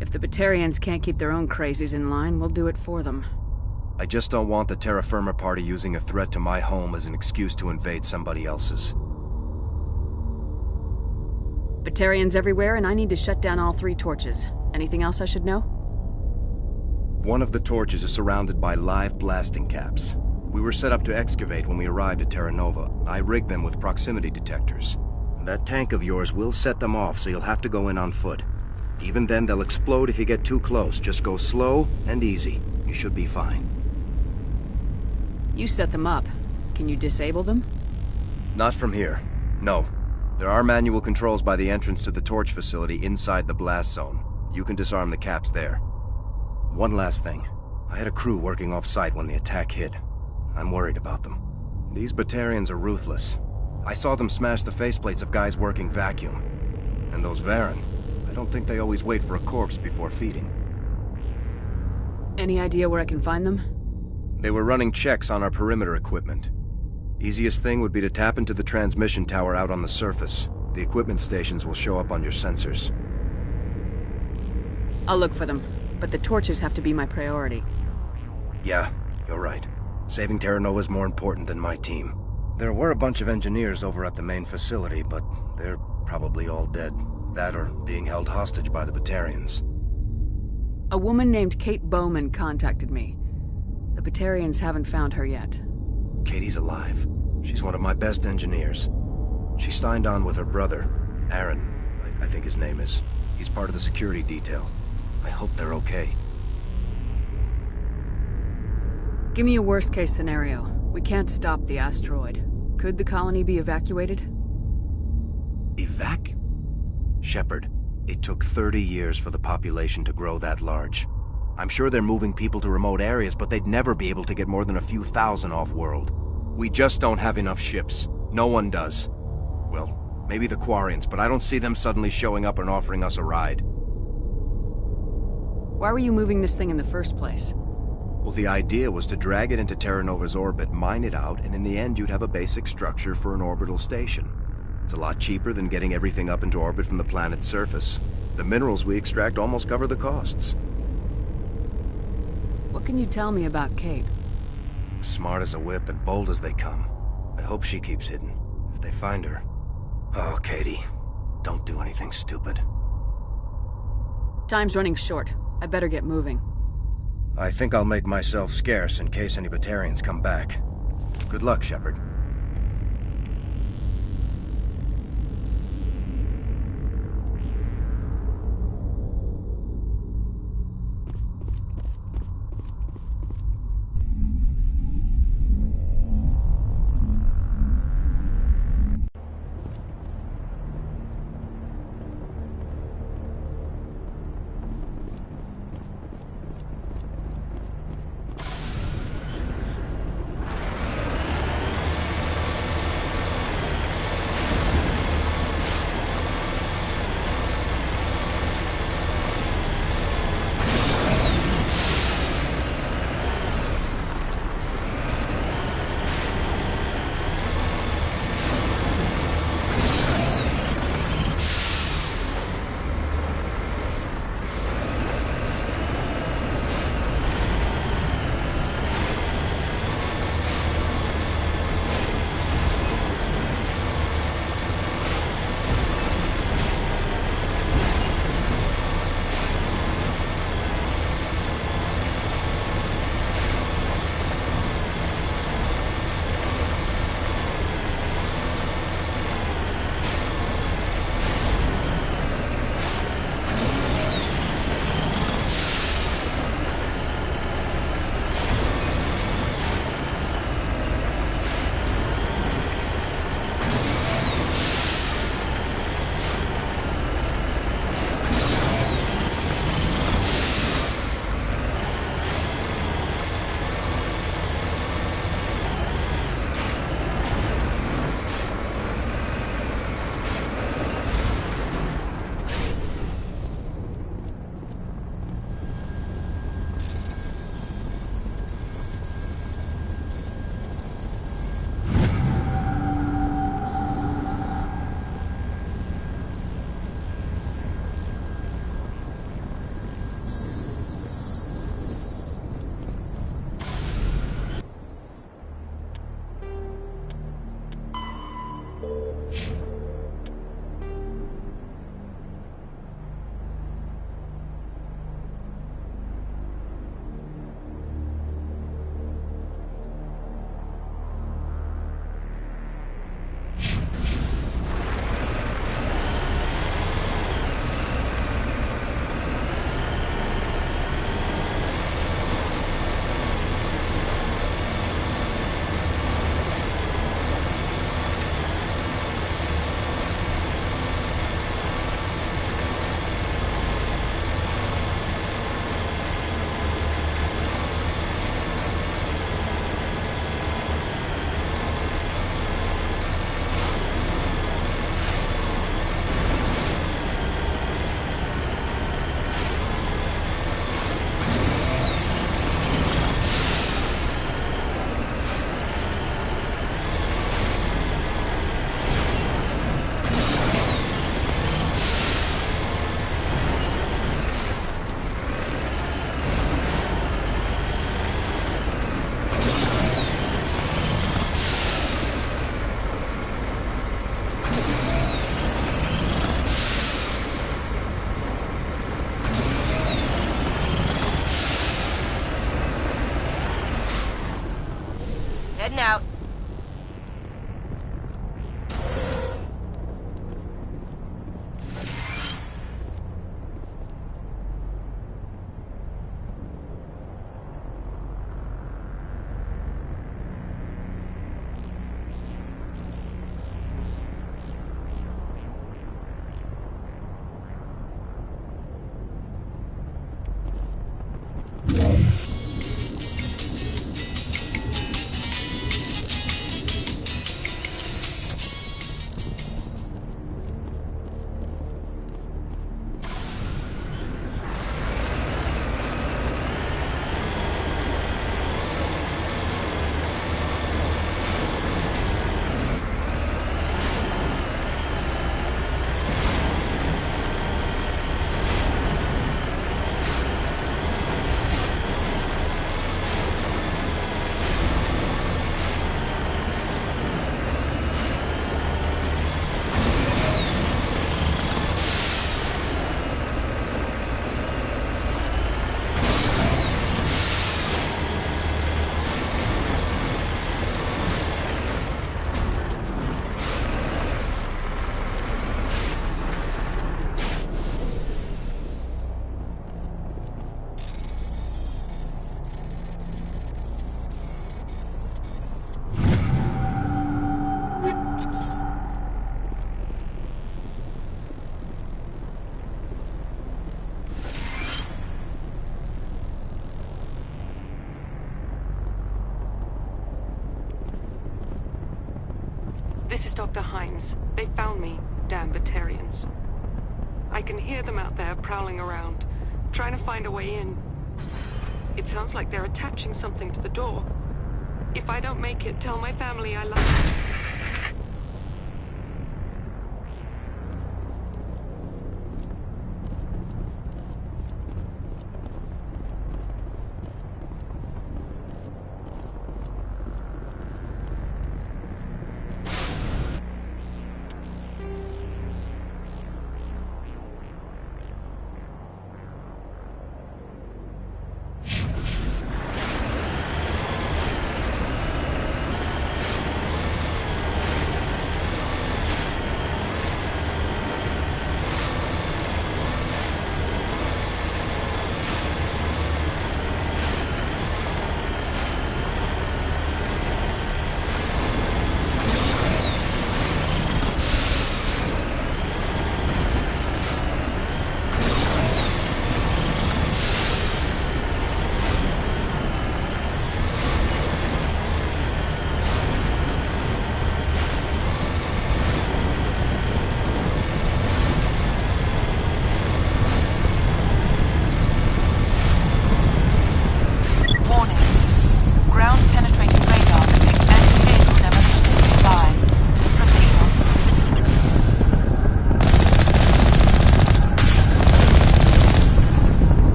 If the Batarians can't keep their own crazies in line, we'll do it for them. I just don't want the Terra Firma Party using a threat to my home as an excuse to invade somebody else's. Batarians everywhere, and I need to shut down all 3 torches. Anything else I should know? One of the torches is surrounded by live blasting caps. We were set up to excavate when we arrived at Terra Nova. I rigged them with proximity detectors. That tank of yours will set them off, so you'll have to go in on foot. Even then, they'll explode if you get too close. Just go slow and easy. You should be fine. You set them up. Can you disable them? Not from here. No. There are manual controls by the entrance to the torch facility inside the blast zone. You can disarm the caps there. One last thing. I had a crew working off-site when the attack hit. I'm worried about them. These Batarians are ruthless. I saw them smash the faceplates of guys working vacuum. And those Varen, I don't think they always wait for a corpse before feeding. Any idea where I can find them? They were running checks on our perimeter equipment. Easiest thing would be to tap into the transmission tower out on the surface. The equipment stations will show up on your sensors. I'll look for them, but the torches have to be my priority. Yeah, you're right. Saving Terra Nova is more important than my team. There were a bunch of engineers over at the main facility, but they're probably all dead. That or being held hostage by the Batarians. A woman named Kate Bowman contacted me. The Batarians haven't found her yet. Katie's alive. She's one of my best engineers. She signed on with her brother, Aaron, I think his name is. He's part of the security detail. I hope they're okay. Give me a worst-case scenario. We can't stop the asteroid. Could the colony be evacuated? Shepard, it took 30 years for the population to grow that large. I'm sure they're moving people to remote areas, but they'd never be able to get more than a few thousand off-world. We just don't have enough ships. No one does. Well, maybe the Quarians, but I don't see them suddenly showing up and offering us a ride. Why were you moving this thing in the first place? Well, the idea was to drag it into Terra Nova's orbit, mine it out, and in the end you'd have a basic structure for an orbital station. It's a lot cheaper than getting everything up into orbit from the planet's surface. The minerals we extract almost cover the costs. What can you tell me about Kate? Smart as a whip and bold as they come. I hope she keeps hidden. If they find her... Oh, Katie, don't do anything stupid. Time's running short. I better get moving. I think I'll make myself scarce in case any Batarians come back. Good luck, Shepard. Heading out. This is Dr. Himes. They found me, damn Batarians. I can hear them out there prowling around, trying to find a way in. It sounds like they're attaching something to the door. If I don't make it, tell my family I love them.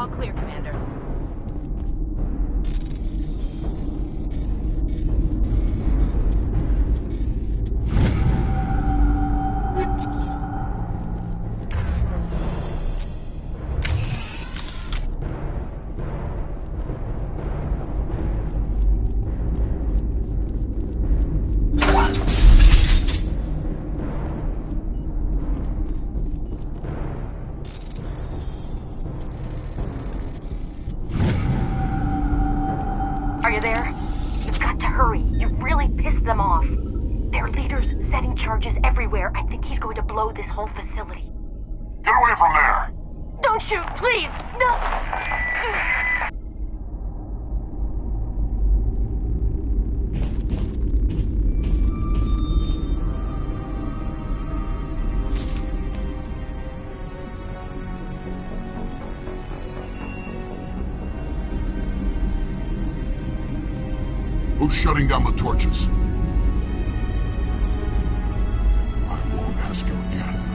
All clear, Commander. Are you there? You've got to hurry. You really pissed them off. Their leader's setting charges everywhere. I think he's going to blow this whole facility. Get away from there! Don't shoot, please! No! Who's shutting down the torches? I won't ask you again.